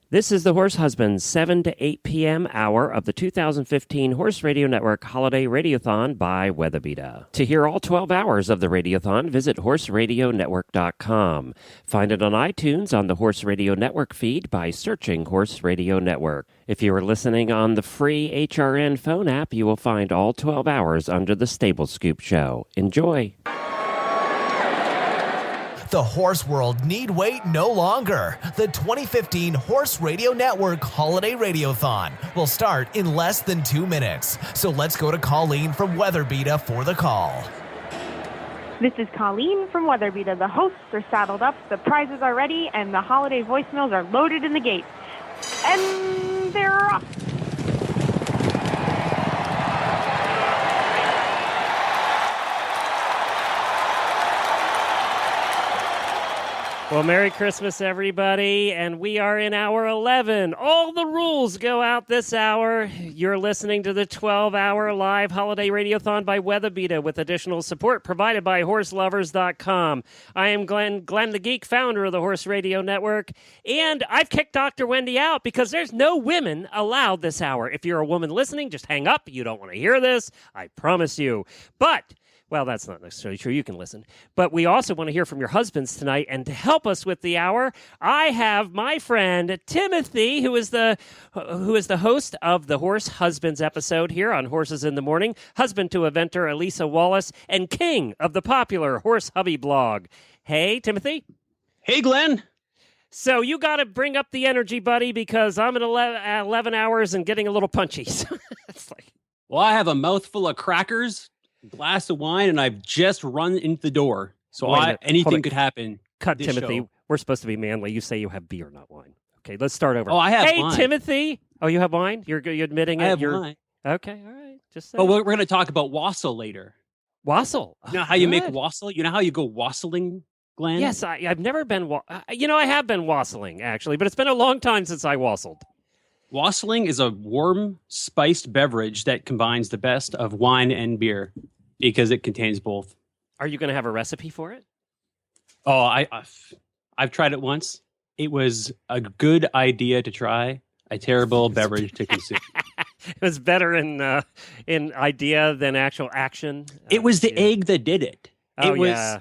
This is the Horse Husband's 7 to 8 p.m. hour of the 2015 Horse Radio Network Holiday Radiothon by Weatherbeeta. To hear all 12 hours of the Radiothon, visit horseradionetwork.com. Find it on iTunes on the Horse Radio Network feed by searching Horse Radio Network. If you are listening on the free HRN phone app, you will find all 12 hours under the Stable Scoop Show. Enjoy! The horse world need wait no longer. The 2015 Horse Radio Network Holiday Radiothon will start in less than 2 minutes. So let's go to Colleen from Weatherbeeta for the call. This is Colleen from Weatherbeeta. The hosts are saddled up, the prizes are ready, and the holiday voicemails are loaded in the gate. And they're off. Well, Merry Christmas, everybody, and we are in hour 11. All the rules go out this hour. You're listening to the 12-hour live holiday radiothon by Weatherbeeta with additional support provided by HorseLovers.com. I am Glenn the Geek, founder of the Horse Radio Network, and I've kicked Dr. Wendy out because there's no women allowed this hour. If you're a woman listening, just hang up. You don't want to hear this, I promise you. But... well, that's not necessarily true. You can listen. But we also want to hear from your husbands tonight. And to help us with the hour, I have my friend Timothy, who is the host of the Horse Husbands episode here on Horses in the Morning, husband to eventer Elisa Wallace, and king of the popular Horse Hubby blog. Hey, Timothy. Hey, Glenn. So you got to bring up the energy, buddy, because I'm at 11 hours and getting a little punchy. It's like, well, I have a mouthful of crackers, glass of wine, and I've just run into the door. So anything could happen. Cut, Timothy. Show. We're supposed to be manly. You say you have beer, not wine. Okay, let's start over. Oh, I have wine. Hey, Timothy. Oh, you have wine? You're admitting it? I have wine. Okay, all right. Just say. Oh, we're going to talk about wassail later. Wassail? You know how you make wassail? You know how you go wassailing, Glenn? Yes, I've never been... I have been wassailing, actually, but it's been a long time since I wassailed. Wassailing is a warm, spiced beverage that combines the best of wine and beer because it contains both. Are you going to have a recipe for it? Oh, I've tried it once. It was a good idea to try, a terrible beverage to consume. It was better in idea than actual action. It was the egg that did it. Oh, it was, yeah.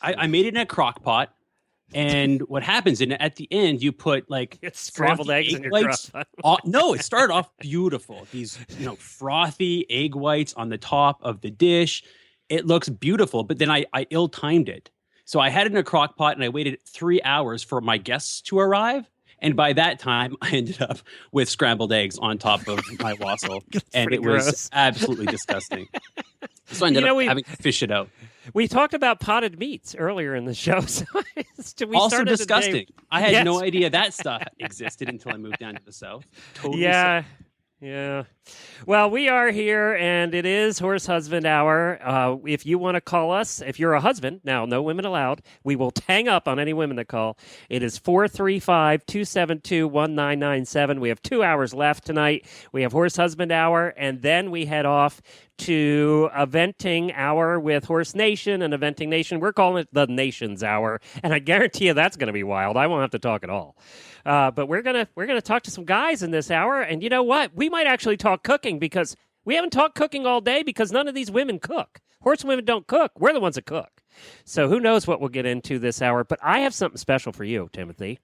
I made it in a crock pot. And what happens at the end, you put like scrambled eggs in your crock pot. No, it started off beautiful. These frothy egg whites on the top of the dish. It looks beautiful, but then I ill-timed it. So I had it in a crock pot and I waited 3 hours for my guests to arrive. And by that time, I ended up with scrambled eggs on top of my wassail. And it was absolutely disgusting. So I ended up having to fish it out. We talked about potted meats earlier in the show. So also disgusting. I had no idea that stuff existed until I moved down to the south. Totally yeah. Yeah. Well, we are here, and it is Horse Husband Hour. If you want to call us, if you're a husband, now, no women allowed, we will hang up on any women that call. It is 435-272-1997. We have 2 hours left tonight. We have Horse Husband Hour, and then we head off to Eventing Hour with Horse Nation and Eventing Nation. We're calling it the Nation's Hour, and I guarantee you that's going to be wild. I won't have to talk at all. But we're gonna talk to some guys in this hour, and you know what? We might actually talk cooking because we haven't talked cooking all day because none of these women cook. Horse women don't cook. We're the ones that cook. So who knows what we'll get into this hour? But I have something special for you, Timothy.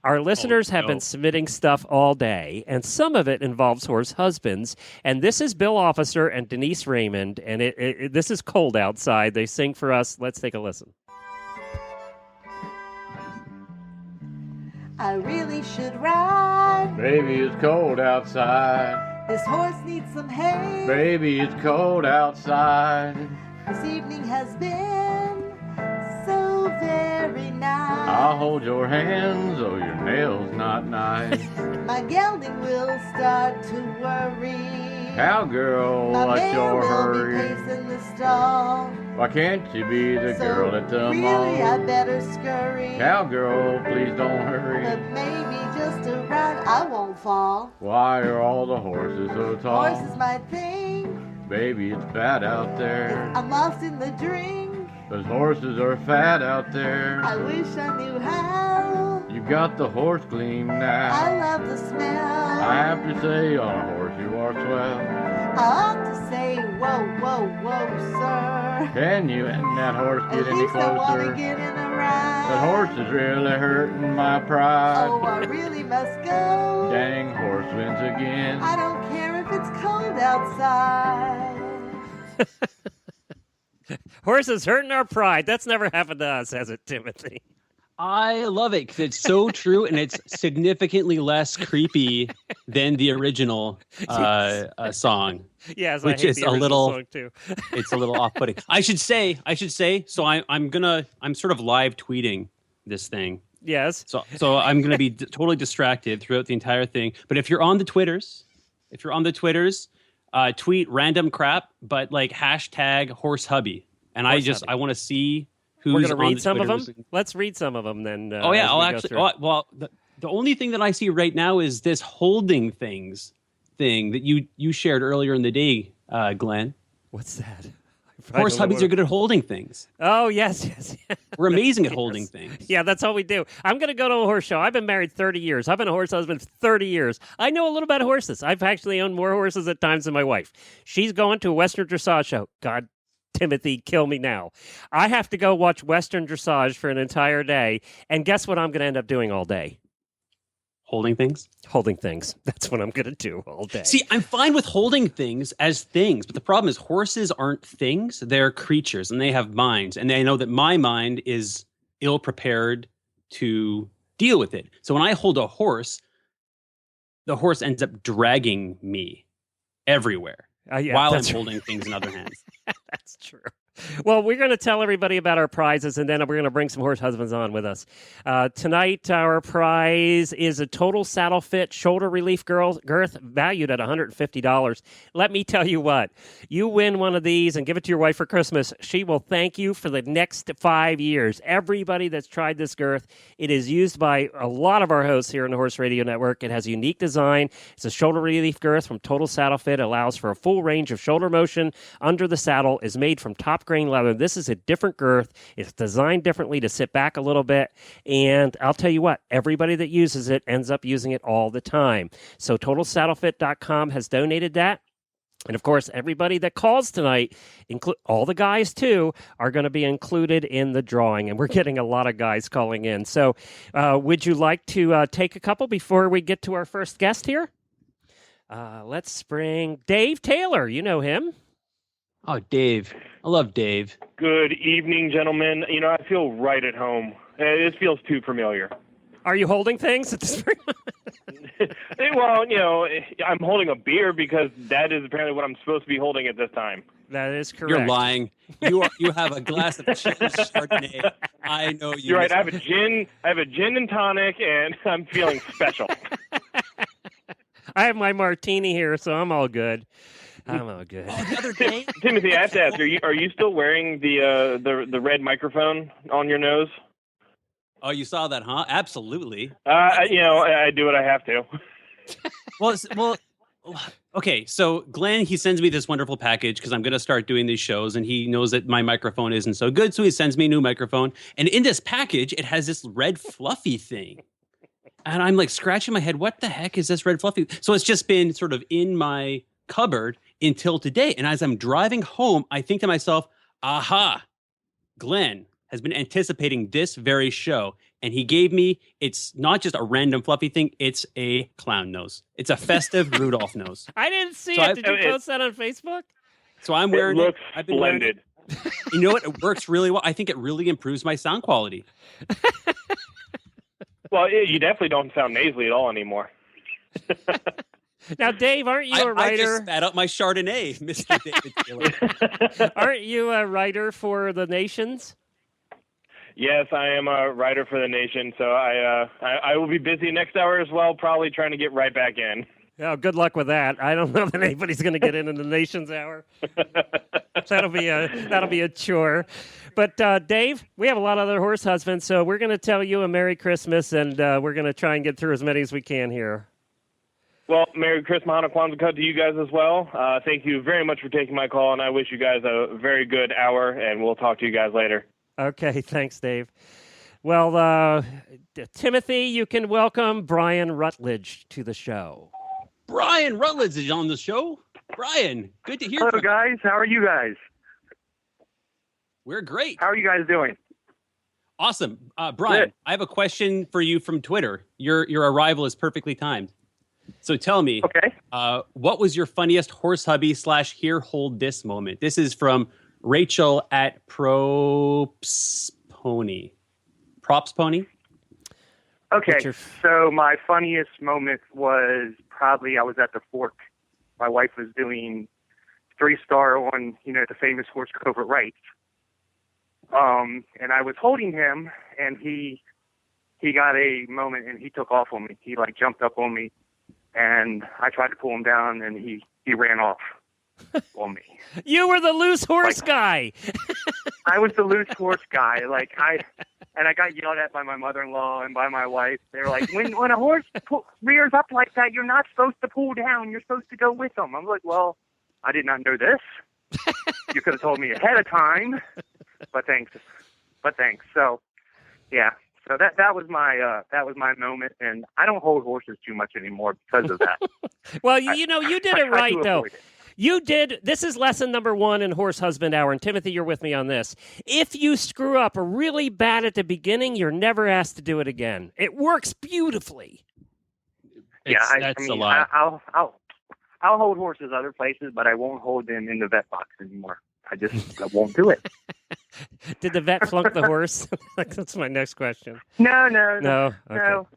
Our listeners have been submitting stuff all day, and some of it involves horse husbands. And this is Bill Officer and Denise Raymond, and this is cold outside. They sing for us. Let's take a listen. I really should ride. Baby, it's cold outside. This horse needs some hay. Baby, it's cold outside. This evening has been so very nice. I'll hold your hands, oh, your nails not nice. My gelding will start to worry. Cowgirl, my what's your will hurry? Be pacing the stall. Why can't you be the girl at the really mall? I better scurry. Cowgirl, please don't hurry. But maybe just a ride, I won't fall. Why are all the horses so tall? Horse is my thing. Baby, it's bad out there. I'm lost in the drink. Those horses are fat out there. I wish I knew how. You got the horse gleam now. I love the smell. I have to say, on a horse you are swell. I ought to say, whoa, whoa, whoa, sir. Can you and that horse At get any least I want to closer? get in a ride. That horse is really hurting my pride. Oh, I really must go. Dang horse wins again. I don't care if it's cold outside. Horses hurting our pride. That's never happened to us, has it, Timothy? I love it because it's so true and it's significantly less creepy than the original song. Yes, which I hate is the a original little. song too. It's a little off-putting. I should say. So I'm sort of live tweeting this thing. Yes. So I'm gonna be totally distracted throughout the entire thing. But if you're on the Twitters, tweet random crap, but like hashtag horse hubby, and I want to see who's We're going to on read the some of them. Twitters. Let's read some of them then. Oh yeah, as I'll we go actually. through. The only thing that I see right now is this holding things thing that you shared earlier in the day, Glenn. What's that? Horse hubbies are good at holding things. Oh, yes. We're amazing at holding things. Yeah, that's all we do. I'm going to go to a horse show. I've been married 30 years. I've been a horse husband 30 years. I know a little about horses. I've actually owned more horses at times than my wife. She's going to a Western dressage show. God, Timothy, kill me now. I have to go watch Western dressage for an entire day. And guess what I'm going to end up doing all day? Holding things? Holding things. That's what I'm going to do all day. See, I'm fine with holding things as things, but the problem is horses aren't things. They're creatures, and they have minds. And I know that my mind is ill-prepared to deal with it. So when I hold a horse, the horse ends up dragging me everywhere while I'm holding things in other hands. That's true. Well, we're going to tell everybody about our prizes, and then we're going to bring some horse husbands on with us. Tonight, our prize is a total saddle fit shoulder relief girth valued at $150. Let me tell you what. You win one of these and give it to your wife for Christmas. She will thank you for the next 5 years. Everybody that's tried this girth, it is used by a lot of our hosts here on the Horse Radio Network. It has a unique design. It's a shoulder relief girth from Total Saddle Fit. It allows for a full range of shoulder motion under the saddle. Is made from top grain leather. This is a different girth. It's designed differently to sit back a little bit. And I'll tell you what, everybody that uses it ends up using it all the time. So TotalSaddleFit.com has donated that. And of course, everybody that calls tonight, all the guys too, are going to be included in the drawing. And we're getting a lot of guys calling in. So would you like to take a couple before we get to our first guest here? Let's bring Dave Taylor. You know him. Oh, Dave. I love Dave. Good evening, gentlemen. You know, I feel right at home. This feels too familiar. Are you holding things at this point? Well, you know, I'm holding a beer because that is apparently what I'm supposed to be holding at this time. That is correct. You're lying. You have a glass of Chardonnay. I know you. You're right. I have a gin and tonic, and I'm feeling special. I have my martini here, so I'm all good. I'm all good. Oh, the other day, Timothy, I have to ask: Are you still wearing the red microphone on your nose? Oh, you saw that, huh? Absolutely. You know, I do what I have to. Well, okay. So Glenn, he sends me this wonderful package because I'm going to start doing these shows, and he knows that my microphone isn't so good, so he sends me a new microphone. And in this package, it has this red fluffy thing. And I'm like scratching my head. What the heck is this red fluffy? So it's just been sort of in my cupboard until today. And as I'm driving home, I think to myself, aha, Glenn has been anticipating this very show. And he gave me, it's not just a random fluffy thing, it's a clown nose. It's a festive Rudolph nose. I didn't see it. Did you post that on Facebook? So I'm wearing it. Looks I've been splendid. You know what? It works really well. I think it really improves my sound quality. Well, you definitely don't sound nasally at all anymore. Now, Dave, aren't you a writer? I just spat out my Chardonnay, Mr. David Taylor. Aren't you a writer for The Nations? Yes, I am a writer for The Nation, so I will be busy next hour as well, probably trying to get right back in. Oh, good luck with that. I don't know that anybody's going to get in the Nation's hour. That'll be a chore. But Dave, we have a lot of other horse husbands, so we're going to tell you a Merry Christmas, and we're going to try and get through as many as we can here. Well, Merry Christmas, Hana Kwanzaa to you guys as well. Thank you very much for taking my call, and I wish you guys a very good hour, and we'll talk to you guys later. Okay, thanks, Dave. Well, Timothy, you can welcome Brian Rutledge to the show. Brian Rutledge is on the show. Brian, good to hear Hello, from you. guys. How are you guys? We're great. How are you guys doing? Awesome. Brian, Good. I have a question for you from Twitter. Your arrival is perfectly timed. So tell me, Okay. what was your funniest horse hubby / here hold this moment? This is from Rachel at Props Pony. Props Pony? Okay. So my funniest moment was probably I was at the fork. My wife was doing 3-star on, the famous horse Covert Rights. And I was holding him, and he got a moment, and he took off on me. He jumped up on me, and I tried to pull him down, and he ran off on me. You were the loose horse guy. I was the loose horse guy. I got yelled at by my mother-in-law and by my wife. They're like, when a horse rears up like that, you're not supposed to pull down. You're supposed to go with them. I'm like, well, I did not know this. You could have told me ahead of time. But thanks. So, yeah. So that was my moment, and I don't hold horses too much anymore because of that. Well, you did it right, though. It. You did. This is lesson number 1 in Horse Husband Hour. And Timothy, you're with me on this. If you screw up really bad at the beginning, you're never asked to do it again. It works beautifully. That's a lot. I'll hold horses other places, but I won't hold them in the vet box anymore. I won't do it. Did the vet flunk the horse? That's my next question. No. Okay. No.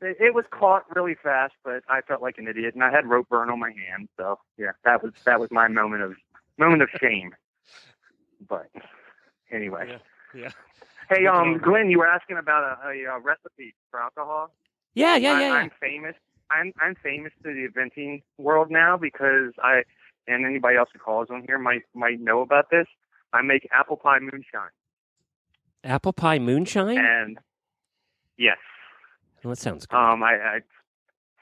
It was caught really fast, but I felt like an idiot, and I had rope burn on my hand. So yeah, that was my moment of shame. But anyway, yeah. Hey, Glenn, you were asking about a recipe for alcohol. Yeah. I'm famous. I'm famous to the eventing world now because and anybody else who calls on here might know about this. I make apple pie moonshine. Apple pie moonshine? And yes. Well, that sounds good.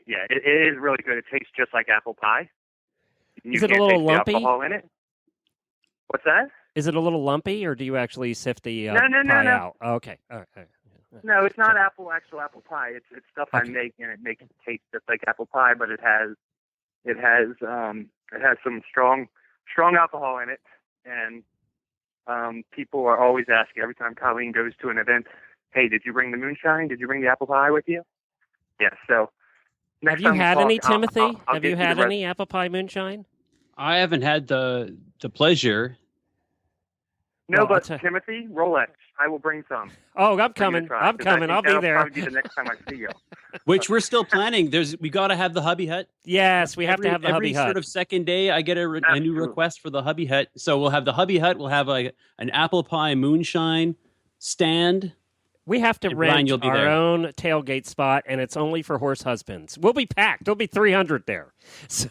It is really good. It tastes just like apple pie. Is it a little lumpy? Alcohol in it. What's that? Is it a little lumpy, or do you actually sift the No. pie out? Oh, okay. All right. No, it's not actual apple pie. It's stuff I make, and it makes it taste just like apple pie, but it has some strong alcohol in it, and people are always asking every time Colleen goes to an event, hey, did you bring the moonshine? Did you bring the apple pie with you? Yeah, so... Have you had any, Timothy? Have you had any apple pie moonshine? I haven't had the pleasure. No, but Timothy, Rolex, I will bring some. Oh, I'm coming. I'll be there. That'll probably be the next time I see you. Which we're still planning. We got to have the hubby hut. Yes, we have to have the hubby hut. Every sort of second day, I get a new request for the hubby hut. So we'll have the hubby hut. We'll have an apple pie moonshine stand. We have to rent our own tailgate spot, and it's only for horse husbands. We'll be packed. There'll be 300 there. So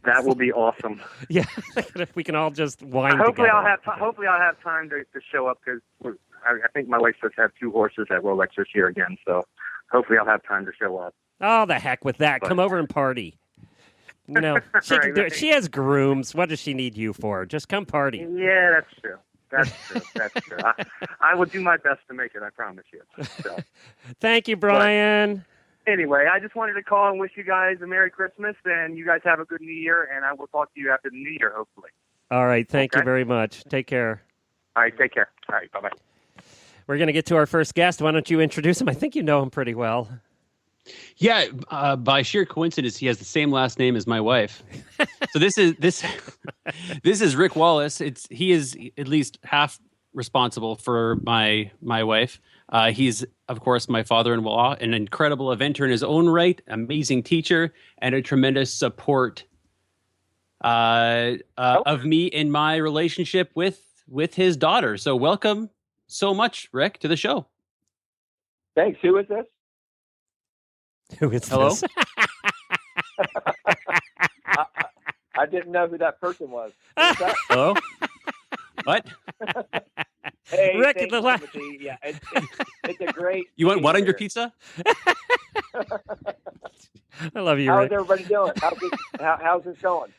that will be awesome. Yeah, if we can all just whine hopefully together. Hopefully I'll have time to show up because I think my wife supposed to have 2 horses at Rolex this year again. So hopefully I'll have time to show up. Oh, the heck with that. Come over and party. She can do it. She has grooms. What does she need you for? Just come party. Yeah, that's true. That's true. I will do my best to make it, I promise you. So. Thank you, Brian. But anyway, I just wanted to call and wish you guys a Merry Christmas, and you guys have a good New Year, and I will talk to you after the New Year, hopefully. All right. Thank you very much. Take care. All right. Take care. All right. Bye-bye. We're going to get to our first guest. Why don't you introduce him? I think you know him pretty well. Yeah, by sheer coincidence, he has the same last name as my wife. So this is Rick Wallace. He is at least half responsible for my wife. He's, of course, my father-in-law, an incredible eventer in his own right, amazing teacher, and a tremendous support of me in my relationship with his daughter. So welcome so much, Rick, to the show. Thanks. Who is this? Who is Hello? this? I didn't know who that person was. That? Hello? What? Hey, Rick, thanks, Timothy. Yeah, it's a great. You want what on here. your pizza? I love you, How's Rick. everybody doing? How's this going?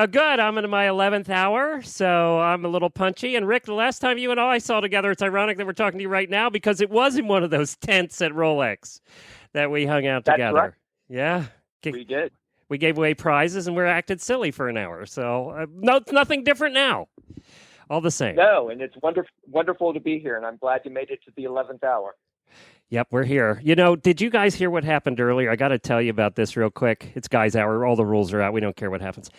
Good. I'm in my 11th hour, so I'm a little punchy. And Rick, the last time you and I saw together, it's ironic that we're talking to you right now because it was in one of those tents at Rolex that we hung out together. Right. Yeah. We did. We gave away prizes and we acted silly for an hour. So no, nothing different now. All the same. No, and it's wonderful to be here, and I'm glad you made it to the 11th hour. Yep, we're here. You know, did you guys hear what happened earlier? I got to tell you about this real quick. It's guys' hour. All the rules are out. We don't care what happens.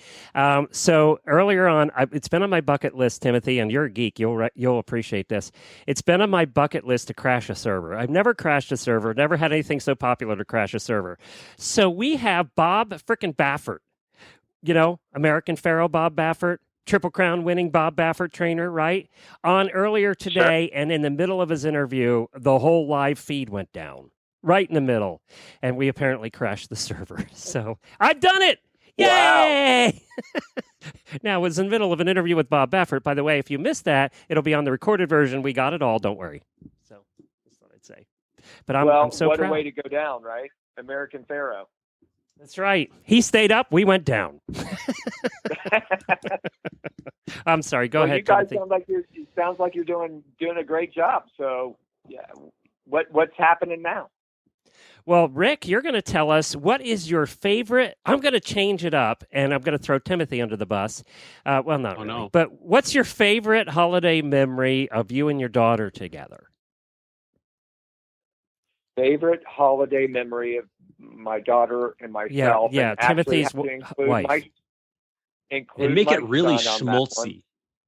So earlier on, it's been on my bucket list, Timothy, and you're a geek. You'll appreciate this. It's been on my bucket list to crash a server. I've never crashed a server. Never had anything so popular to crash a server. So we have Bob frickin' Baffert. You know, American Pharaoh Bob Baffert. Triple Crown winning Bob Baffert trainer, right? On earlier today, sure. And in the middle of his interview, the whole live feed went down right in the middle. And we apparently crashed the server. So I've done it. Yay! Wow. Now, it was in the middle of an interview with Bob Baffert. By the way, if you missed that, it'll be on the recorded version. We got it all. Don't worry. So that's what I'd say. But I'm so what proud. A way to go down, right? American Pharaoh. That's right. He stayed up. We went down. I'm sorry. Go ahead. You guys sounds like you're doing a great job. So, yeah, what's happening now? Well, Rick, you're going to tell us what is your favorite. I'm going to change it up, and I'm going to throw Timothy under the bus. Well, not really. No. But what's your favorite holiday memory of you and your daughter together? Favorite holiday memory of my daughter and myself. Yeah, and Timothy's wife. And make it really schmaltzy.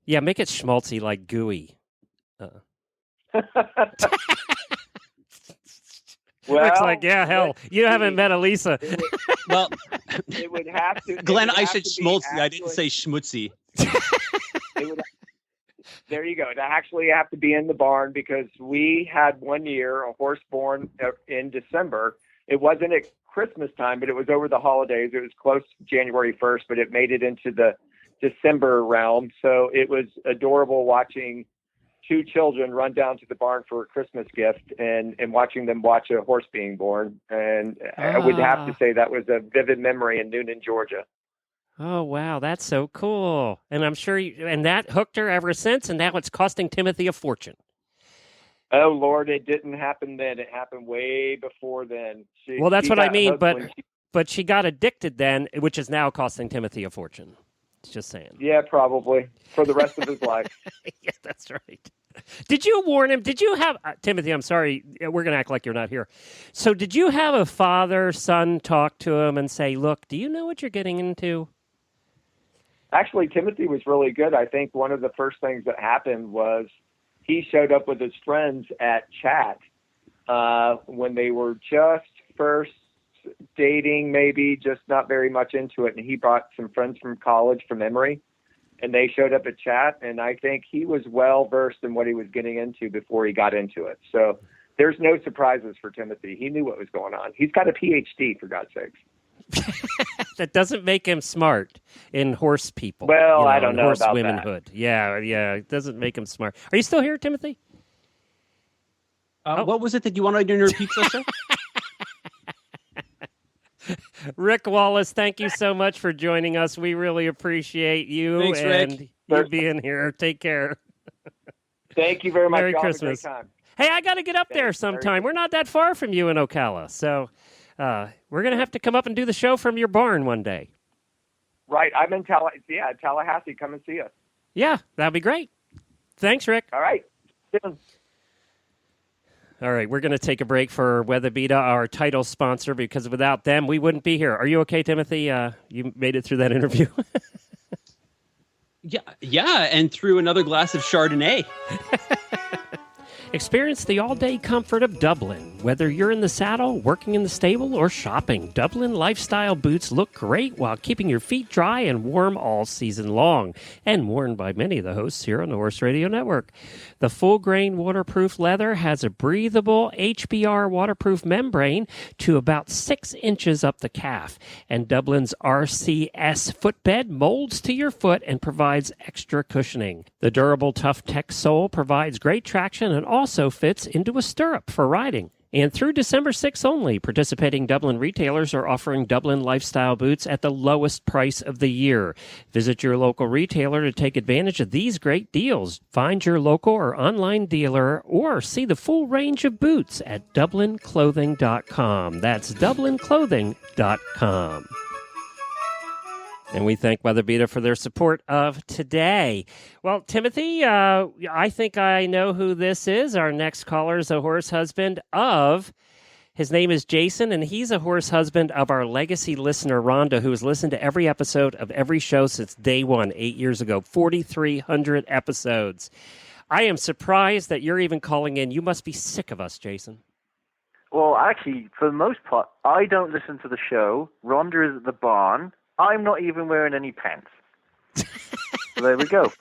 Yeah, make it schmaltzy like gooey. Well, Rick's like, yeah, hell, you haven't met Elisa. Well, it would have to. Glenn, I said schmaltzy. I didn't say schmutzy. There you go. It actually have to be in the barn because we had one year a horse born in December. It wasn't at Christmas time, but it was over the holidays. It was close to January 1st, but it made it into the December realm. So it was adorable watching two children run down to the barn for a Christmas gift and watching them watch a horse being born. And I would have to say that was a vivid memory in Noonan, Georgia. Oh, wow. That's so cool. And I'm sure and that hooked her ever since. And now it's costing Timothy a fortune. Oh, Lord, it didn't happen then. It happened way before then. Well, that's what I mean. But she got addicted then, which is now costing Timothy a fortune. Just saying. Yeah, probably for the rest of his life. Yeah, that's right. Did you warn him? Did you have Timothy? I'm sorry. We're going to act like you're not here. So did you have a father-son talk to him and say, look, do you know what you're getting into? Actually, Timothy was really good. I think one of the first things that happened was he showed up with his friends at Chat when they were just first dating, maybe just not very much into it. And he brought some friends from college from Emory, and they showed up at Chat. And I think he was well versed in what he was getting into before he got into it. So there's no surprises for Timothy. He knew what was going on. He's got a PhD, for God's sakes. That doesn't make him smart in horse people. Well, I don't know horse about womanhood. That. Yeah, it doesn't make him smart. Are you still here, Timothy? What was it that you wanted in your pizza show? Rick Wallace, thank you so much for joining us. We really appreciate you. Thanks, and you being here. Take care. Thank you very much. Merry Christmas. Have a great time. Hey, I got to get up there sometime. We're not that far from you in Ocala, so we're going to have to come up and do the show from your barn one day. Right. I'm in Tallahassee. Come and see us. Yeah, that'd be great. Thanks, Rick. All right. Soon. All right, we're going to take a break for Weatherbeeta, our title sponsor, because without them, we wouldn't be here. Are you okay, Timothy? You made it through that interview? Yeah, and through another glass of Chardonnay. Experience the all-day comfort of Dublin. Whether you're in the saddle, working in the stable, or shopping, Dublin lifestyle boots look great while keeping your feet dry and warm all season long, and worn by many of the hosts here on the Horse Radio Network. The full-grain waterproof leather has a breathable HBR waterproof membrane to about 6 inches up the calf, and Dublin's RCS footbed molds to your foot and provides extra cushioning. The durable Tough Tech sole provides great traction and also fits into a stirrup for riding. And through December 6th only, participating Dublin retailers are offering Dublin lifestyle boots at the lowest price of the year. Visit your local retailer to take advantage of these great deals. Find your local or online dealer or see the full range of boots at dublinclothing.com. That's dublinclothing.com. And we thank Weatherbeeta for their support of today. Well, Timothy, I think I know who this is. Our next caller is a horse husband of, his name is Jason, and he's a horse husband of our legacy listener, Rhonda, who has listened to every episode of every show since day one, 8 years ago, 4,300 episodes. I am surprised that you're even calling in. You must be sick of us, Jason. Well, actually, for the most part, I don't listen to the show. Rhonda is at the barn. I'm not even wearing any pants. So there we go.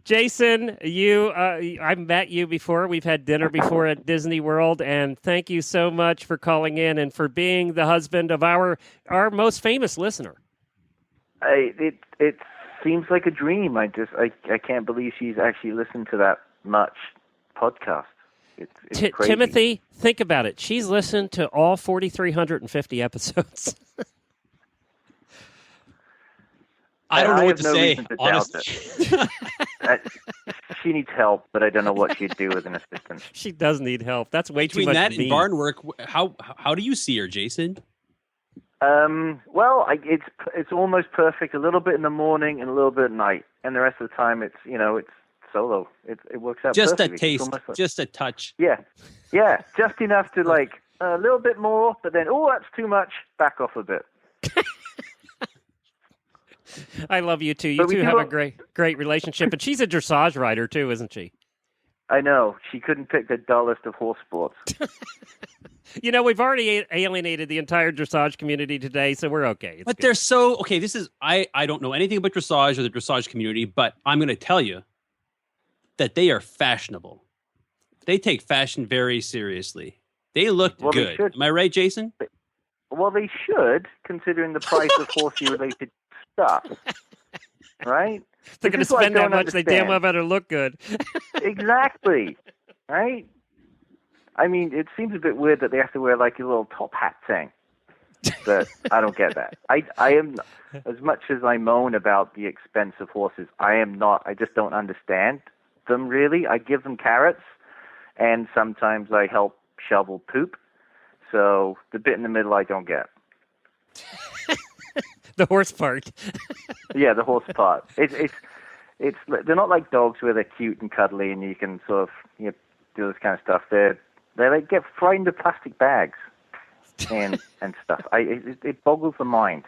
Jason, I've met you before. We've had dinner before at Disney World, and thank you so much for calling in and for being the husband of our most famous listener. It seems like a dream. I can't believe she's actually listened to that much podcast. It's crazy. Timothy, think about it. She's listened to all 4,350 episodes. I don't know what to say, honestly. She needs help, but I don't know what she'd do with an assistant. She does need help. That's way too much. Between that mean. and barn work, how do you see her, Jason? Well, it's almost perfect. A little bit in the morning and a little bit at night, and the rest of the time it's solo. It works out just perfectly. A taste, just a touch. Yeah, just enough to a little bit more, but then that's too much. Back off a bit. I love you too. You two have a great relationship, and she's a dressage rider too, isn't she? I know. She couldn't pick the dullest of horse sports. We've already alienated the entire dressage community today, so we're okay. But they're so okay. This is I don't know anything about dressage or the dressage community, but I'm going to tell you that they are fashionable. They take fashion very seriously. They look good. Am I right, Jason? Well, they should, considering the price of horsey-related stuff, right? They're going to spend that much. They damn well better look good. Exactly, right? I mean, it seems a bit weird that they have to wear a little top hat thing, but I don't get that. I am, as much as I moan about the expense of horses, I just don't understand them really. I give them carrots, and sometimes I help shovel poop. So the bit in the middle I don't get. The horse part. Yeah, the horse part. It's they're not like dogs where they're cute and cuddly and you can sort of do this kind of stuff. They get frightened of plastic bags and stuff. It boggles the mind.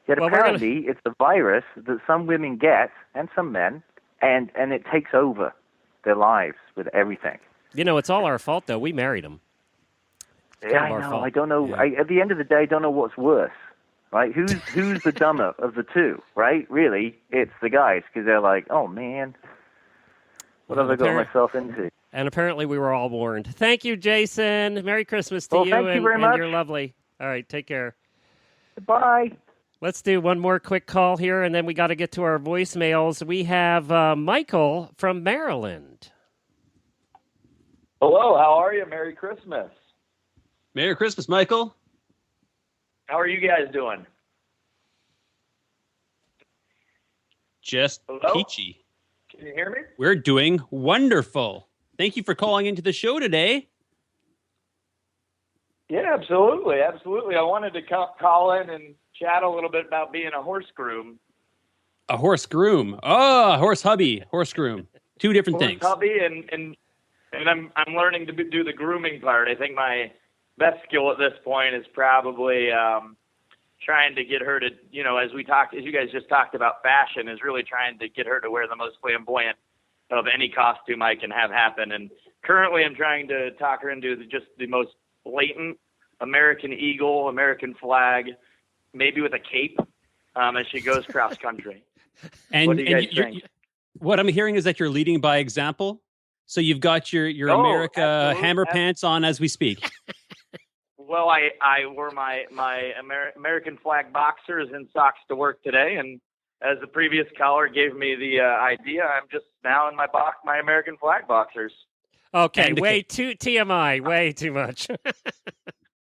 Yet apparently it's a virus that some women get and some men, and it takes over their lives with everything. It's all our fault though. We married them. Yeah, I know. I don't know. Yeah. At the end of the day, I don't know what's worse. Right? Who's the dumber of the two? Right? Really, it's the guys because they're like, oh man, what have I got myself into? And apparently, we were all warned. Thank you, Jason. Merry Christmas to you. Thank you very much. And you're lovely. All right, take care. Bye. Let's do one more quick call here, and then we got to get to our voicemails. We have Michael from Maryland. Hello, how are you? Merry Christmas. Merry Christmas, Michael. How are you guys doing? Just peachy. Can you hear me? We're doing wonderful. Thank you for calling into the show today. Yeah, absolutely. Absolutely. I wanted to call in and chat a little bit about being a horse groom. A horse groom. Oh, horse hubby, horse groom. Two different things. Horse hubby and I'm learning to do the grooming part. I think my best skill at this point is probably trying to get her to, as you guys just talked about fashion, is really trying to get her to wear the most flamboyant of any costume I can have happen. And currently I'm trying to talk her into just the most blatant American eagle, American flag, maybe with a cape as she goes cross country. And what do you guys think? What I'm hearing is that you're leading by example. So you've got your America hammer pants on as we speak. Well, I wore my American flag boxers and socks to work today, and as the previous caller gave me the idea, I'm just now in my American flag boxers. Okay, And way too TMI, way too much.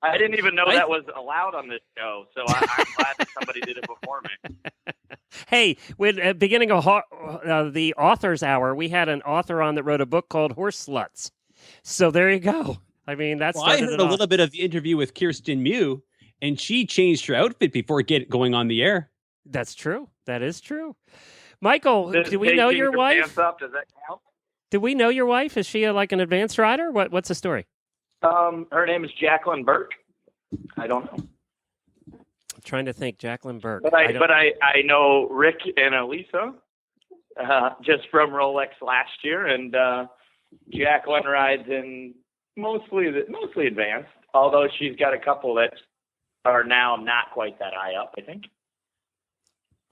I didn't even know that was allowed on this show, so I'm glad that somebody did it before me. Hey, with beginning of the author's hour, we had an author on that wrote a book called Horse Sluts. So there you go. I mean, that's I heard a little bit of the interview with Kirsten Mew, and she changed her outfit before going on the air. That's true. That is true. Michael, Does do we know taking your your wife? pants up, does that count? Do we know your wife? Is she like an advanced rider? What's the story? Her name is Jacqueline Burke. I don't know. I'm trying to think. Jacqueline Burke. But I know Rick and Elisa just from Rolex last year, and Jacqueline rides in mostly advanced, although she's got a couple that are now not quite that high up, I think.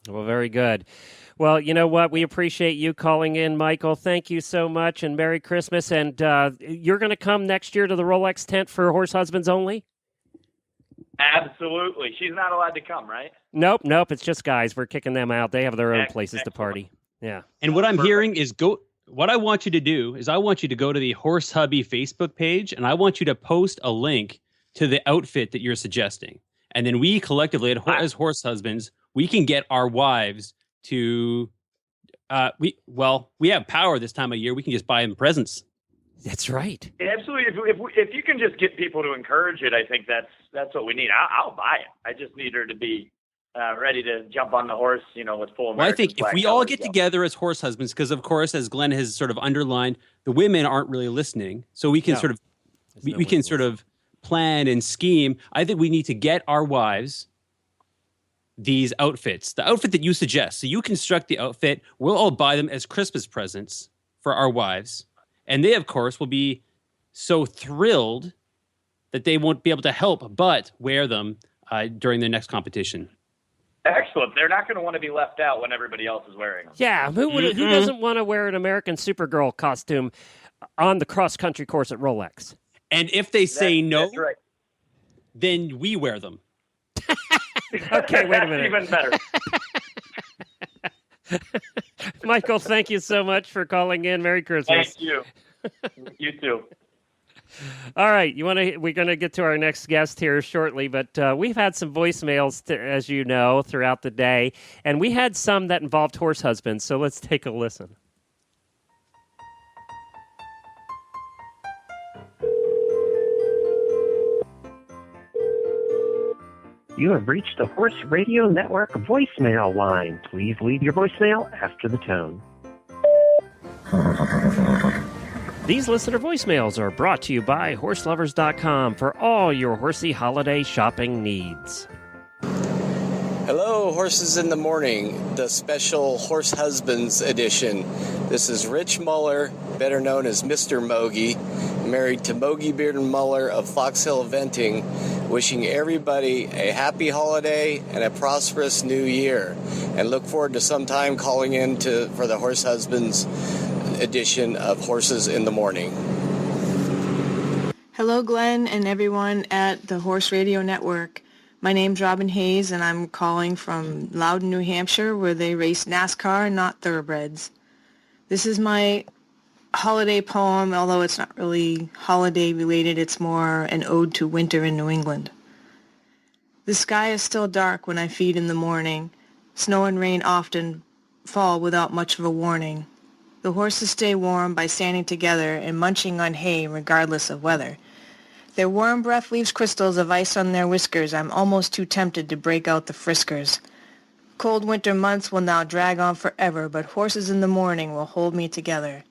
Well, very good. Well, you know what? We appreciate you calling in, Michael. Thank you so much, and Merry Christmas. And you're going to come next year to the Rolex tent for Horse Husbands only? Absolutely. She's not allowed to come, right? Nope. It's just guys. We're kicking them out. They have their own places to party. Yeah. And what I'm hearing is what I want you to do is I want you to go to the Horse Hubby Facebook page, and I want you to post a link to the outfit that you're suggesting. And then we collectively, as Horse Husbands, we can get our wives to, we have power this time of year. We can just buy them presents. That's right. Absolutely. If you can just get people to encourage it, I think that's what we need. I'll buy it. I just need her to be ready to jump on the horse, with full American Well, I think if we all get colors. together as Horse Husbands, because of course, as Glenn has sort of underlined, the women aren't really listening. So we can we can sort of plan and scheme. I think we need to get our wives these outfits, the outfit that you suggest. So you construct the outfit. We'll all buy them as Christmas presents for our wives. And they, of course, will be so thrilled that they won't be able to help but wear them during their next competition. Excellent. They're not going to want to be left out when everybody else is wearing them. Yeah, who doesn't want to wear an American Supergirl costume on the cross-country course at Rolex? And if they say no, that's right. then we wear them. Okay, wait a minute. Even better. Michael, thank you so much for calling in. Merry Christmas. Thank you. You too. All right, we're going to get to our next guest here shortly, but we've had some voicemails, as you know, throughout the day, and we had some that involved horse husbands, so let's take a listen. You have reached the Horse Radio Network voicemail line. Please leave your voicemail after the tone. These listener voicemails are brought to you by HorseLovers.com for all your horsey holiday shopping needs. Hello, Horses in the Morning, the special Horse Husbands edition. This is Rich Muller, better known as Mr. Mogi, married to Mogi Beard and Muller of Fox Hill Eventing, wishing everybody a happy holiday and a prosperous new year. And look forward to sometime calling in for the Horse Husbands edition of Horses in the Morning. Hello, Glenn and everyone at the Horse Radio Network. My name's Robin Hayes, and I'm calling from Loudon, New Hampshire, where they race NASCAR, not thoroughbreds. This is my holiday poem, although it's not really holiday related. It's more an ode to winter in New England. The sky is still dark when I feed in the morning. Snow and rain often fall without much of a warning. The horses stay warm by standing together and munching on hay regardless of weather. Their warm breath leaves crystals of ice on their whiskers. I'm almost too tempted to break out the friskers. Cold winter months will now drag on forever, but Horses in the Morning will hold me together.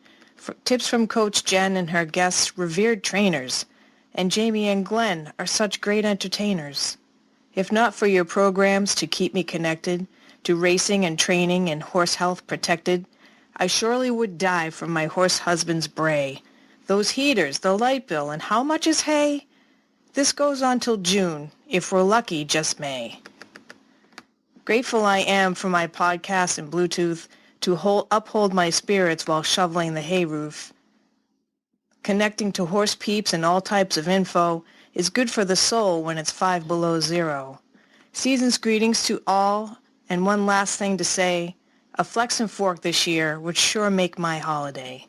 Tips from Coach Jen and her guests, revered trainers, and Jamie and Glenn are such great entertainers. If not for your programs to keep me connected to racing and training and horse health protected, I surely would die from my horse husband's bray. Those heaters, the light bill, and how much is hay? This goes on till June, if we're lucky, just May. Grateful I am for my podcast and Bluetooth to uphold my spirits while shoveling the hay roof. Connecting to horse peeps and all types of info is good for the soul when it's 5 below zero. Season's greetings to all, and one last thing to say, a flex and fork this year would sure make my holiday.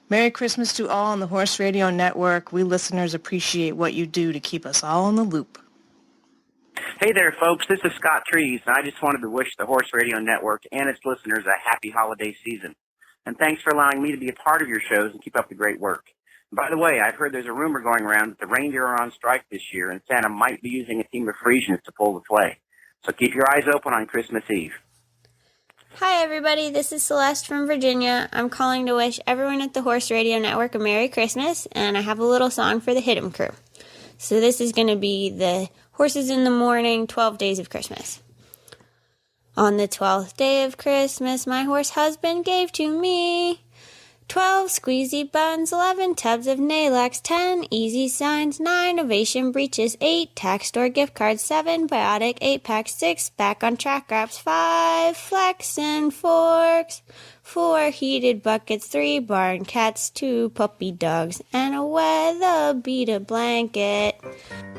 Merry Christmas to all on the Horse Radio Network. We listeners appreciate what you do to keep us all in the loop. Hey there, folks. This is Scott Trees, and I just wanted to wish the Horse Radio Network and its listeners a happy holiday season. And thanks for allowing me to be a part of your shows and keep up the great work. And by the way, I've heard there's a rumor going around that the reindeer are on strike this year, and Santa might be using a team of Frisians to pull the sleigh. So keep your eyes open on Christmas Eve. Hi, everybody. This is Celeste from Virginia. I'm calling to wish everyone at the Horse Radio Network a Merry Christmas, and I have a little song for the Hit 'em crew. So this is going to be the Horses in the Morning, 12 Days of Christmas. On the 12th day of Christmas, my horse husband gave to me 12 squeezy buns, 11 tubs of Nalax, 10 easy signs, 9 ovation breeches, 8 tax store gift cards, 7 biotic 8-pack, 6 back on track wraps, 5 flex-in forks, 4 heated buckets, 3 barn cats, 2 puppy dogs, and a Weatherbeeta blanket.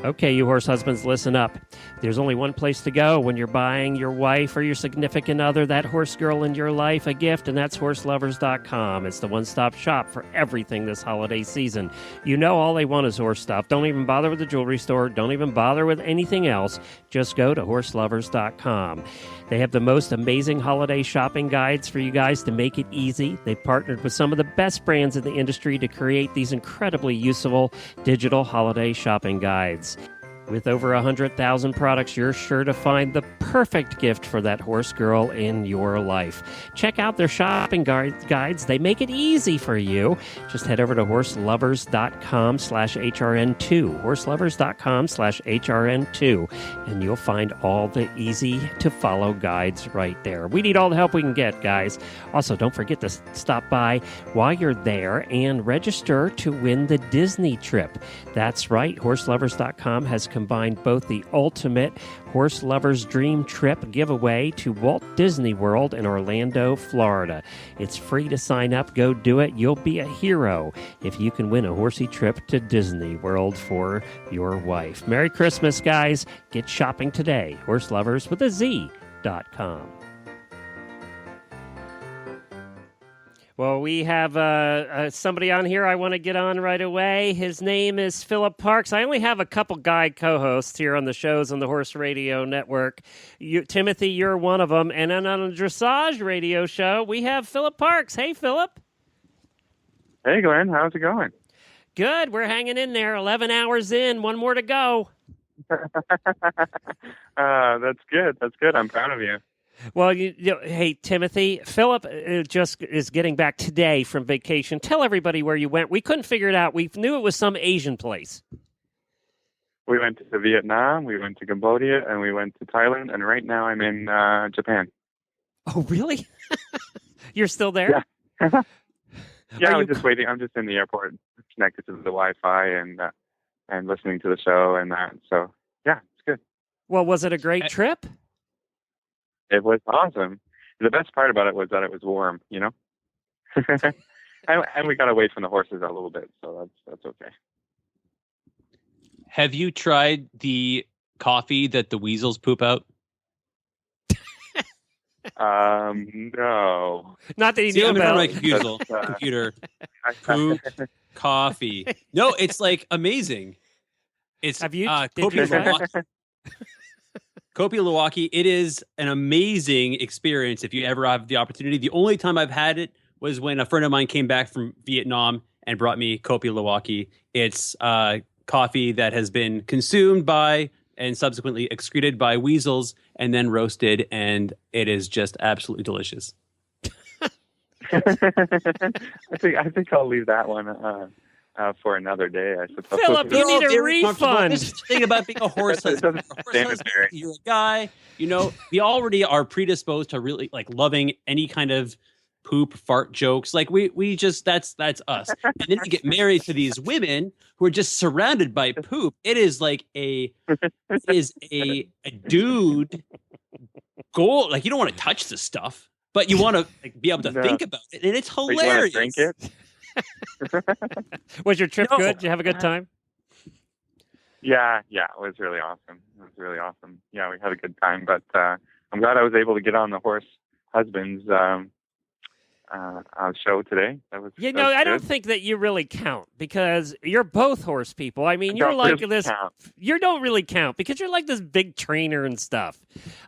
Okay, you horse husbands, listen up. There's only one place to go when you're buying your wife or your significant other, that horse girl in your life, a gift, and that's horselovers.com. It's the one-stop shop for everything this holiday season. You know all they want is horse stuff. Don't even bother with the jewelry store. Don't even bother with anything else. Just go to horselovers.com. They have the most amazing holiday shopping guides for you guys to make it easy. They've partnered with some of the best brands in the industry to create these incredibly useful digital holiday shopping guides. With over 100,000 products, you're sure to find the perfect gift for that horse girl in your life. Check out their shopping guides. They make it easy for you. Just head over to horselovers.com/HRN2, horselovers.com/HRN2, and you'll find all the easy-to-follow guides right there. We need all the help we can get, guys. Also, don't forget to stop by while you're there and register to win the Disney trip. That's right. Horselovers.com has combined both the ultimate Horse Lovers Dream Trip giveaway to Walt Disney World in Orlando, Florida. It's free to sign up. Go do it. You'll be a hero if you can win a horsey trip to Disney World for your wife. Merry Christmas, guys. Get shopping today. Horselovers with a Z.com. Well, we have somebody on here I want to get on right away. His name is Philip Parks. I only have a couple guy co-hosts here on the shows on the Horse Radio Network. Timothy, you're one of them. And then on a dressage radio show, we have Philip Parks. Hey, Philip. Hey, Glenn. How's it going? Good. We're hanging in there. 11 hours in. One more to go. That's good. That's good. I'm proud of you. Well, hey, Timothy, Philip just is getting back today from vacation. Tell everybody where you went. We couldn't figure it out. We knew it was some Asian place. We went to Vietnam, we went to Cambodia, and we went to Thailand, and right now I'm in Japan. Oh, really? You're still there? Yeah. Yeah, I was just waiting. I'm just in the airport, connected to the Wi-Fi and listening to the show and that. So, yeah, it's good. Well, was it a great trip? It was awesome. The best part about it was that it was warm, you know? and we got away from the horses a little bit, so that's okay. Have you tried the coffee that the weasels poop out? No. Not that you knew about. My computer. Poop coffee. No, it's like amazing. It's did you Kopi Luwaki, it is an amazing experience if you ever have the opportunity. The only time I've had it was when a friend of mine came back from Vietnam and brought me Kopi Luwaki. It's coffee that has been consumed by and subsequently excreted by weasels and then roasted, and it is just absolutely delicious. I think I'll leave that one for another day, I suppose. Philip, you need a refund. This is the thing about being a horse husband. You're a guy, you know, we already are predisposed to really like loving any kind of poop fart jokes. Like we just that's us. And then you get married to these women who are just surrounded by poop. It is like a dude goal. Like you don't want to touch this stuff, but you want to like be able to think about it, and it's hilarious. Drink it. Was your trip good? Did you have a good time? Yeah, it was really awesome. Yeah, we had a good time, but I'm glad I was able to get on the Horse Husbands show today. That was I don't good. think that you really count because you're both horse people. I mean, you're Don't like really this. count. You don't really count because you're like this big trainer and stuff.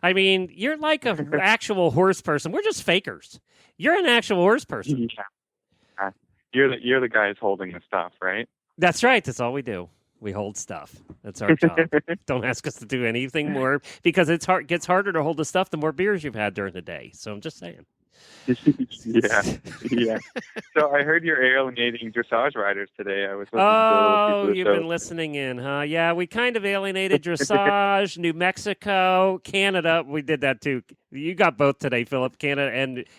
I mean, you're like an actual horse person. We're just fakers. You're an actual horse person. Yeah. You're the guys holding the stuff, right? That's right. That's all we do. We hold stuff. That's our job. Don't ask us to do anything more because gets harder to hold the stuff the more beers you've had during the day. So I'm just saying. yeah. So I heard you're alienating dressage riders today. I was listening to Oh, the you've been listening in, huh? Yeah, we kind of alienated dressage, New Mexico, Canada. We did that too. You got both today, Philip. Canada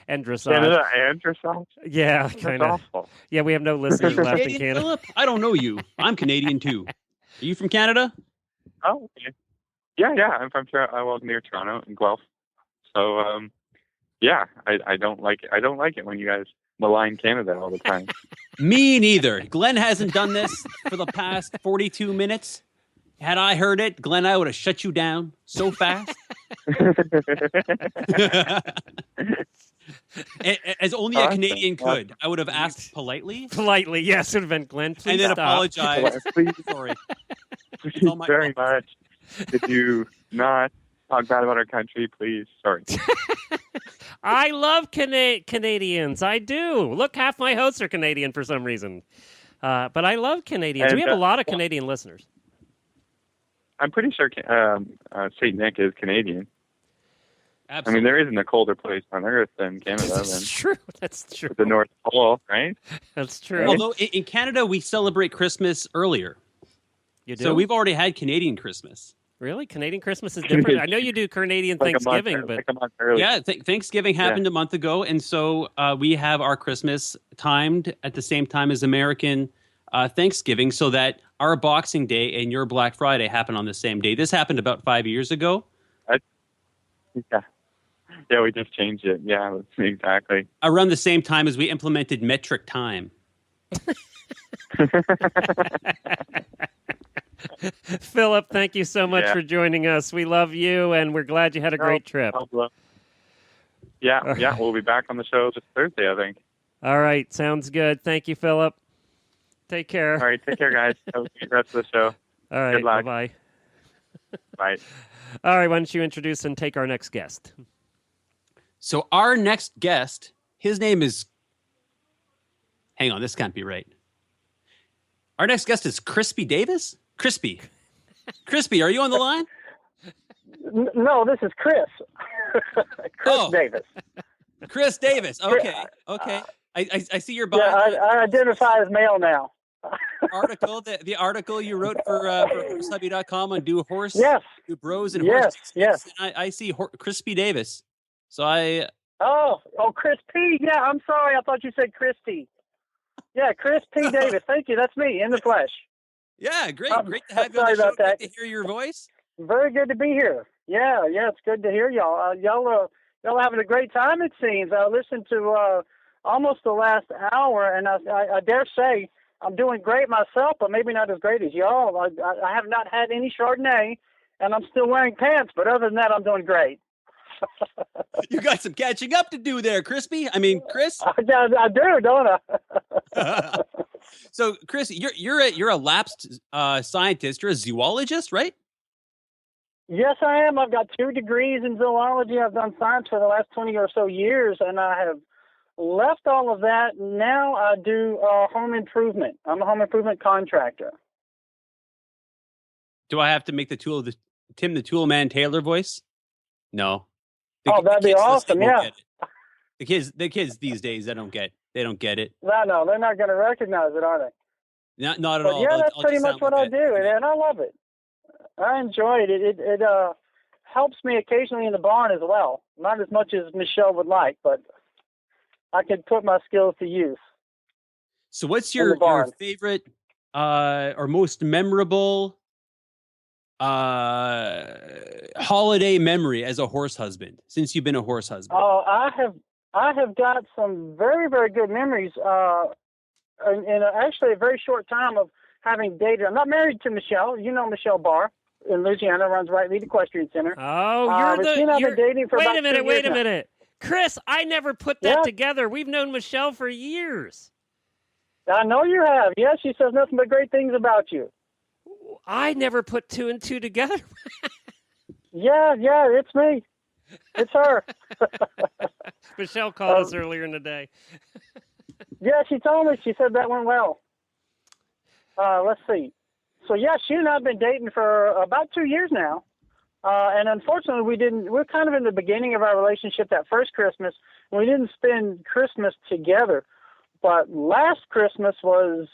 and dressage. Canada and dressage? Yeah, That's kind of. awful. Yeah, we have no listeners left in Canadian, Canada. Philip? I don't know you. I'm Canadian too. Are you from Canada? Oh, okay. Yeah. I'm from near Toronto in Guelph. So, yeah, I don't like it. I don't like it when you guys malign Canada all the time. Me neither. Glenn hasn't done this for the past 42 minutes. Had I heard it, Glenn, I would have shut you down so fast. As only a Canadian could. I would have asked politely. Politely, yes. It would have been Glenn, please and then stop. apologize. Please. Sorry. Please, very much. Could you not talk bad about our country, please? Sorry. I love Canadians. I do. Look, half my hosts are Canadian for some reason. But I love Canadians. And, we have a lot of Canadian listeners. I'm pretty sure St. Nick is Canadian. Absolutely. I mean, there isn't a colder place on Earth than Canada. That's true. That's true. The North Pole, right? That's true. Although in Canada, we celebrate Christmas earlier. You do? So we've already had Canadian Christmas. Really? Canadian Christmas is different? I know you do Canadian Like Thanksgiving, but... a month early. Yeah, Thanksgiving happened a month ago, and so we have our Christmas timed at the same time as American Thanksgiving, so that our Boxing Day and your Black Friday happen on the same day. This happened about 5 years ago. Yeah, we just changed it. Yeah, exactly. Around the same time as we implemented metric time. Philip, thank you so much for joining us. We love you, and we're glad you had a great trip. Yeah, we'll be back on the show this Thursday, I think. All right, sounds good. Thank you, Philip. Take care. All right, take care, guys. Have a great rest of the show. All right, Good luck. bye-bye. Bye. All right, why don't you introduce and take our next guest? So our next guest, his name is... Hang on, this can't be right. Our next guest is Crispy Davis? Crispy, are you on the line? No, this is Chris. Chris Davis. Chris Davis. Okay. I see your bio. Yeah, I identify as male now. Article, the article you wrote for HorseHubby.com on Do Horse, yes, Do Bros and yes, Horse. Yes. I see Crispy Davis. So I. Oh, Chris P. Yeah, I'm sorry. I thought you said Christy. Yeah, Chris P. Davis. Thank you. That's me in the flesh. Yeah, great to have you on the show. Great to hear your voice. Very good to be here. Yeah, it's good to hear y'all. Y'all having a great time. It seems. I listened to almost the last hour, and I dare say I'm doing great myself, but maybe not as great as y'all. I have not had any Chardonnay, and I'm still wearing pants. But other than that, I'm doing great. You got some catching up to do there, Crispy. I mean, Chris. I do, don't I? So, Chris, you're a lapsed scientist. You're a zoologist, right? Yes, I am. I've got 2 degrees in zoology. I've done science for the last 20 or so years, and I have left all of that. Now I do home improvement. I'm a home improvement contractor. Do I have to make the Tim the Tool Man Taylor voice? No. That'd be awesome. Yeah. The kids these days, they don't get it. No, they're not going to recognize it, are they? Not at all. Yeah, that's pretty much what I do, and I love it. I enjoy it. It helps me occasionally in the barn as well. Not as much as Michelle would like, but I can put my skills to use. So what's your favorite or most memorable holiday memory as a horse husband since you've been a horse husband? Oh, I have got some very, very good memories in actually a very short time of having dated. I'm not married to Michelle. You know Michelle Barr in Louisiana, runs Right Lead Equestrian Center. Oh, you're been dating for wait about a minute, 2 wait years a minute. Chris, I never put that together. We've known Michelle for years. I know you have. Yes, she says nothing but great things about you. I never put 2 and 2 together. Yeah, it's me. It's her. Michelle called us earlier in the day. Yeah, she told me. She said that went well. Let's see. So, yeah, she and I have been dating for about 2 years now. And unfortunately, we're kind of in the beginning of our relationship that first Christmas. We didn't spend Christmas together. But last Christmas was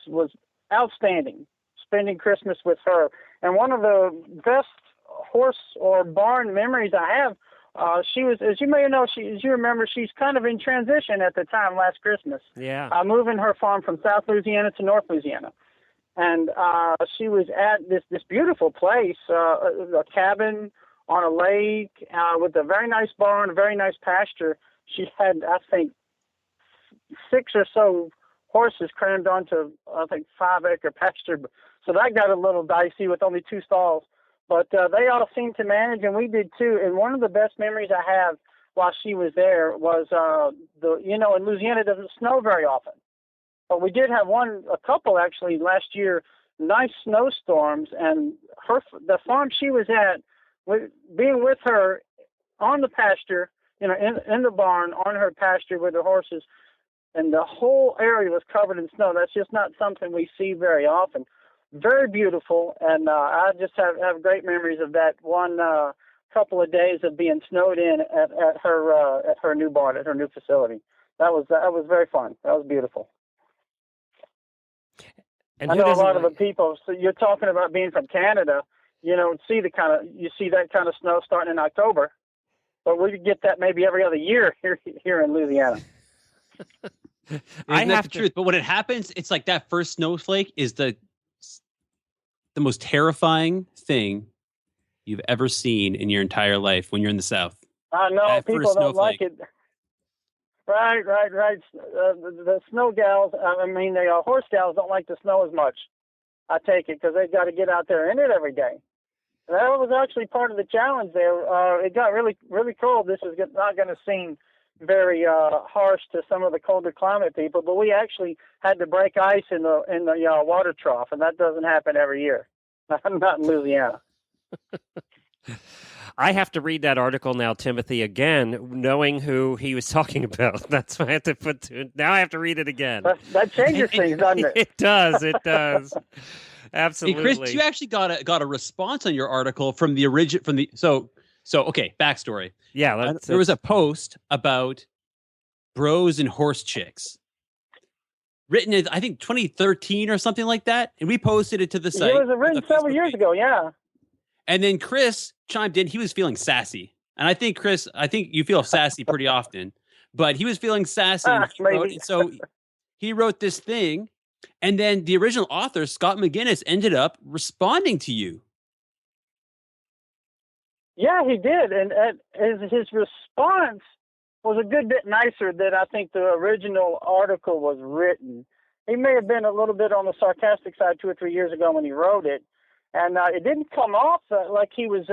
outstanding, spending Christmas with her. And one of the best horse or barn memories I have, she was, as you may know, as you remember, she's kind of in transition at the time last Christmas. Yeah. Moving her farm from South Louisiana to North Louisiana. And she was at this beautiful place, a cabin on a lake with a very nice barn, a very nice pasture. She had, I think, 6 or so horses crammed onto, I think, 5-acre pasture. So that got a little dicey with only 2 stalls. But they all seemed to manage, and we did too. And one of the best memories I have while she was there was, in Louisiana it doesn't snow very often. But we did have a couple actually last year, nice snowstorms. And the farm she was at, being with her on the pasture, in the barn, on her pasture with the horses, and the whole area was covered in snow. That's just not something we see very often. Very beautiful, and I just have great memories of that one couple of days of being snowed in at her new barn, at her new facility. That was very fun. That was beautiful. And I know a lot of the people. So you're talking about being from Canada. You don't see you see that kind of snow starting in October, but we get that maybe every other year here in Louisiana. Isn't that the truth? But when it happens, it's like that first snowflake is the most terrifying thing you've ever seen in your entire life when you're in the South. I know that people don't like it. Right. The snow gals, the horse gals don't like the snow as much. I take it because they've got to get out there in it every day. That was actually part of the challenge there. It got really, really cold. This is not going to seem very harsh to some of the colder climate people, but we actually had to break ice in the water trough, and that doesn't happen every year. Not in Louisiana. I have to read that article now, Timothy, again, knowing who he was talking about. That's why I have to now I have to read it again. That changes things, doesn't it? It does. Absolutely. Hey, Chris, you actually got a response on your article from the original So okay, backstory. Yeah, there was a post about bros and horse chicks, written in I think 2013 or something like that, and we posted it to the site. It was written several years ago, yeah. And then Chris chimed in. He was feeling sassy, and I think Chris, you feel sassy pretty often, but he was feeling sassy. So he wrote this thing, and then the original author Scott McGinnis ended up responding to you. Yeah, he did, and his response was a good bit nicer than I think the original article was written. He may have been a little bit on the sarcastic side 2 or 3 years ago when he wrote it, and it didn't come off like he was,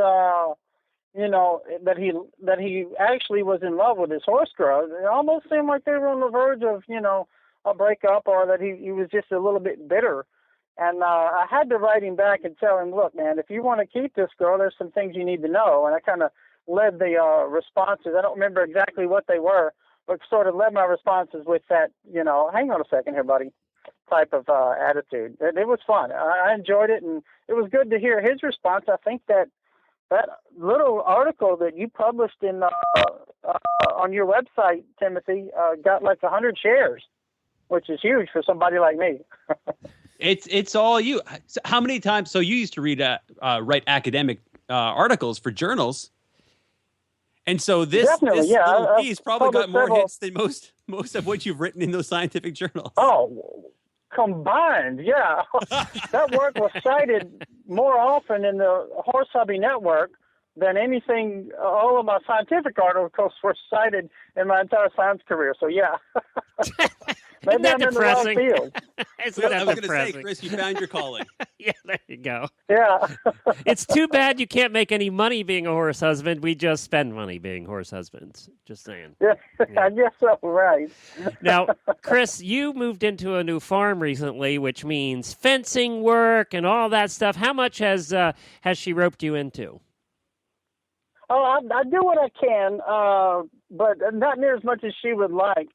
that he actually was in love with his horse girl. It almost seemed like they were on the verge of, a breakup, or that he was just a little bit bitter. And I had to write him back and tell him, look, man, if you want to keep this girl, there's some things you need to know. And I kind of led the responses. I don't remember exactly what they were, but sort of led my responses with that, hang on a second here, buddy, type of attitude. It was fun. I enjoyed it, and it was good to hear his response. I think that little article that you published in on your website, Timothy, got like 100 shares, which is huge for somebody like me. It's all you. How many times? So you used to write academic articles for journals, and so this little piece probably got more hits than most of what you've written in those scientific journals. Oh, combined, yeah. That work was cited more often in the Horse Hobby Network than anything. All of my scientific articles were cited in my entire science career. So yeah. Isn't that Maybe I'm in the wrong depressing? field. Isn't I that was going to say, depressing? Chris, you found your calling. Yeah, there you go. Yeah. It's too bad you can't make any money being a horse husband. We just spend money being horse husbands. Just saying. Yeah, I guess so. Right. Now, Chris, you moved into a new farm recently, which means fencing work and all that stuff. How much has she roped you into? Oh, I do what I can, but not near as much as she would like.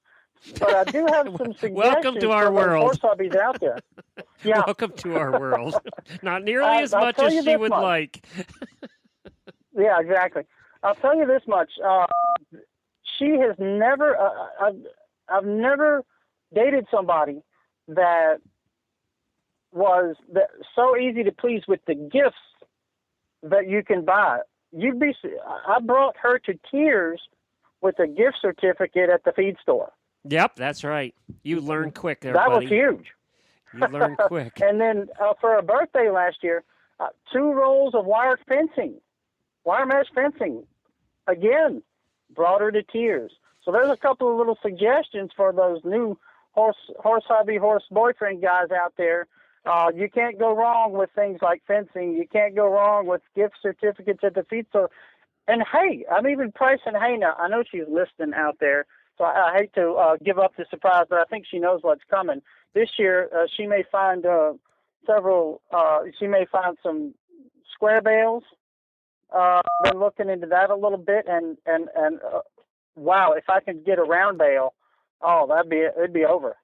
But I do have some suggestions Welcome to our for those world. horse hobbies out there. Yeah. Welcome to our world. Not nearly as I'll much tell as you she this would much. like. Yeah, exactly. I'll tell you this much. She has never. I've never dated somebody that was so easy to please with the gifts that you can buy. I brought her to tears with a gift certificate at the feed store. Yep, that's right. You learn quick there, That buddy. was huge. You learn quick. And then for her birthday last year, 2 rolls of wire mesh fencing. Again, brought her to tears. So there's a couple of little suggestions for those new horse hobby, horse boyfriend guys out there. You can't go wrong with things like fencing. You can't go wrong with gift certificates at the feed store. And hay, I'm even pricing hay now. I know she's listening out there, so I hate to give up the surprise, but I think she knows what's coming. This year, she may find she may find some square bales. Been looking into that a little bit, and wow, if I could get a round bale, it'd be over.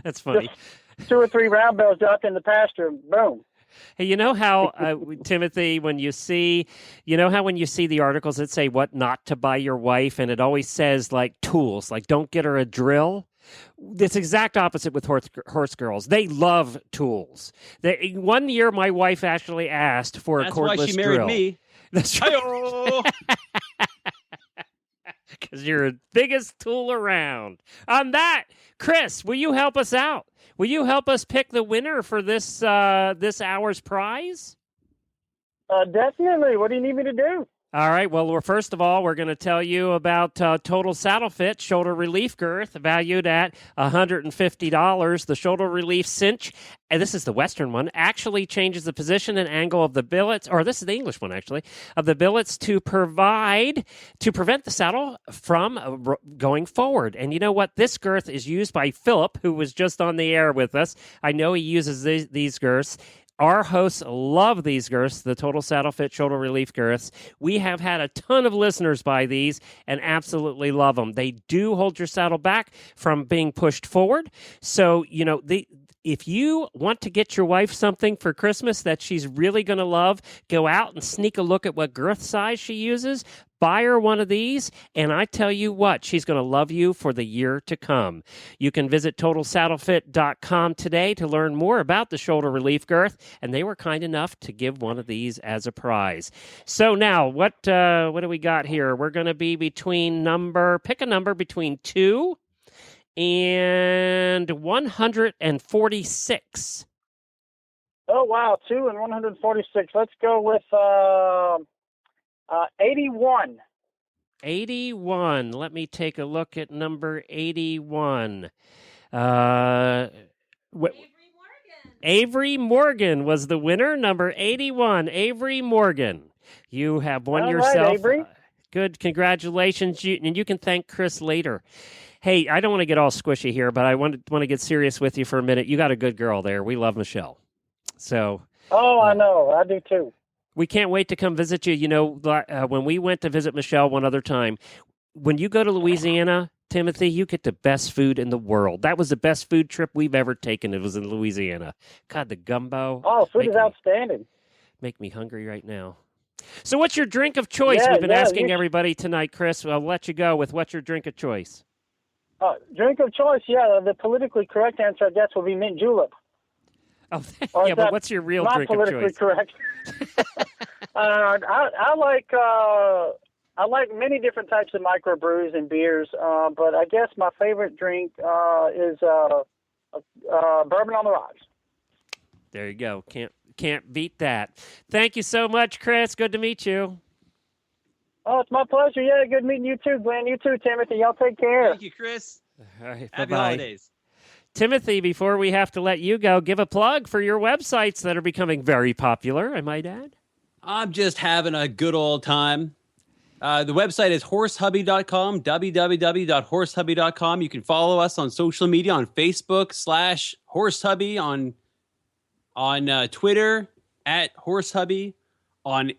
That's funny. Just 2 or 3 round bales dropped in the pasture, boom. Hey, you know how, Timothy, when you see the articles that say what not to buy your wife, and it always says like tools, like don't get her a drill. It's exact opposite with horse girls. They love tools. One year, my wife actually asked for a cordless drill. That's why she married me. That's right. Because you're the biggest tool around. On that, Chris, will you help us out? Will you help us pick the winner for this hour's prize? Definitely. What do you need me to do? All right. Well, first of all, we're going to tell you about Total Saddle Fit shoulder relief girth, valued at $150. The shoulder relief cinch, and this is the Western one, actually changes the position and angle of the billets, or this is the English one actually, of the billets to prevent the saddle from going forward. And you know what? This girth is used by Philip, who was just on the air with us. I know he uses these girths. Our hosts love these girths, the Total Saddle Fit shoulder relief girths. We have had a ton of listeners buy these and absolutely love them. They do hold your saddle back from being pushed forward. So, if you want to get your wife something for Christmas that she's really going to love, go out and sneak a look at what girth size she uses. Buy her one of these, and I tell you what, she's going to love you for the year to come. You can visit TotalSaddleFit.com today to learn more about the shoulder relief girth, and they were kind enough to give one of these as a prize. So now, what do we got here? We're going to be pick a number between 2 and 146. Oh, wow, 2 and 146. Let's go with 81. 81. Let me take a look at number 81. Avery Morgan was the winner. Number 81, Avery Morgan. You have won yourself. Right, Avery. Good. Congratulations. And you can thank Chris later. Hey, I don't want to get all squishy here, but I want to get serious with you for a minute. You got a good girl there. We love Michelle. So. Oh, I know. I do too. We can't wait to come visit you. When we went to visit Michelle one other time, when you go to Louisiana, Timothy, you get the best food in the world. That was the best food trip we've ever taken. It was in Louisiana. God, the gumbo. Oh, food is outstanding. Make me hungry right now. So what's your drink of choice? We've been asking everybody tonight, Chris. I'll let you go with what's your drink of choice. Drink of choice, the politically correct answer, I guess, will be mint julep. Oh, yeah, but what's your real drink of choice? Not politically correct. I like many different types of microbrews and beers, but I guess my favorite drink is bourbon on the rocks. There you go. Can't beat that. Thank you so much, Chris. Good to meet you. Oh, it's my pleasure. Yeah, good meeting you too, Glenn. You too, Timothy. Y'all take care. Thank you, Chris. All right, Happy bye-bye. holidays. Timothy, before we have to let you go, give a plug for your websites that are becoming very popular, I might add. I'm just having a good old time. The website is horsehubby.com, www.horsehubby.com. You can follow us on social media on Facebook /horsehubby, on Twitter @horsehubby, on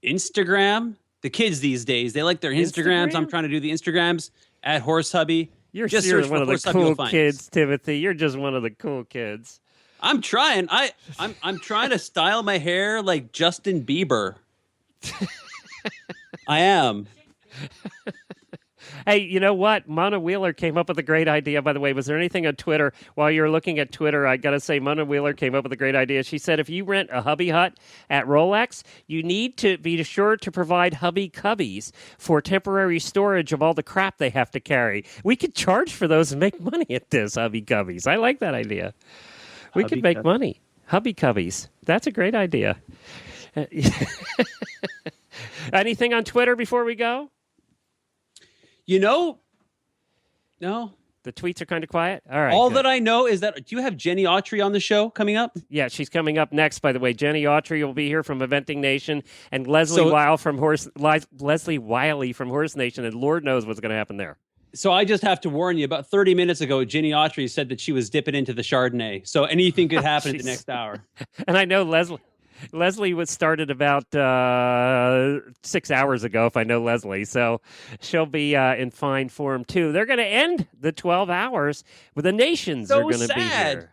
Instagram. The kids these days, they like their Instagrams. Instagram? I'm trying to do the Instagrams @horsehubby. You're just seriously search one for of the Horse Hubby, you'll cool find kids, us. Timothy. You're just one of the cool kids. I'm trying. I'm trying to style my hair like Justin Bieber. I am. Hey, you know what? Mona Wheeler came up with a great idea, by the way. Was there anything on Twitter? While you're looking at Twitter, I got to say, Mona Wheeler came up with a great idea. She said if you rent a hubby hut at Rolex, you need to be sure to provide hubby cubbies for temporary storage of all the crap they have to carry. We could charge for those and make money at this, hubby cubbies. I like that idea. We could make money. Hubby cubbies. That's a great idea. Anything on Twitter before we go? No. The tweets are kind of quiet? All right. All good. that I know is that, do you have Jenny Autry on the show coming up? Yeah, she's coming up next, by the way. Jenny Autry will be here from Eventing Nation, and Leslie Wiley from Horse Nation, and Lord knows what's going to happen there. So I just have to warn you, about 30 minutes ago, Jenny Autry said that she was dipping into the Chardonnay. So anything could happen in the next hour. And I know Leslie was started about 6 hours ago, if I know Leslie. So she'll be in fine form, too. They're going to end the 12 hours with the nations are going to be here.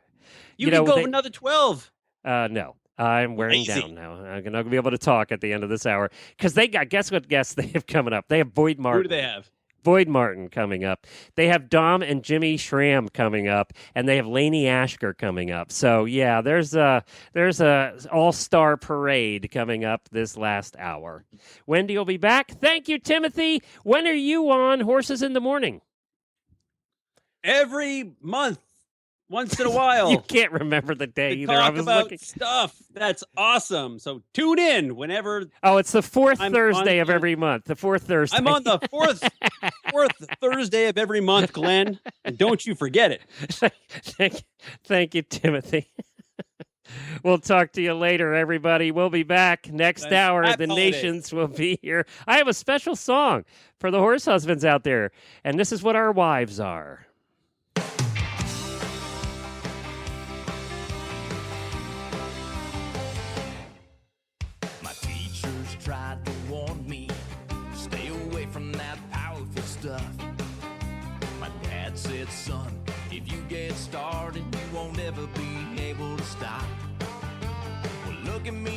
You can go another 12. No. I'm wearing down now. I'm not going to be able to talk at the end of this hour. Because guess what guests they have coming up? They have Boyd Martin. Who do they have? Boyd Martin coming up. They have Dom and Jimmy Schramm coming up, and they have Lainey Ashker coming up. So yeah, there's a all-star parade coming up this last hour. Wendy will be back. Thank you, Timothy. When are you on Horses in the Morning? Every month. Once in a while. You can't remember the day either. Talk I was about looking. stuff. That's awesome. So tune in whenever. Oh, it's the fourth I'm Thursday on of every month. The fourth Thursday. I'm on the fourth Thursday of every month, Glenn. And don't you forget it. Thank you, Timothy. We'll talk to you later, everybody. We'll be back next hour. Happy The holidays. nations will be here. I have a special song for the horse husbands out there, and this is what our wives are. Tried to warn me, stay away from that powerful stuff. My dad said, son, if you get started, you won't ever be able to stop. Well, look at me.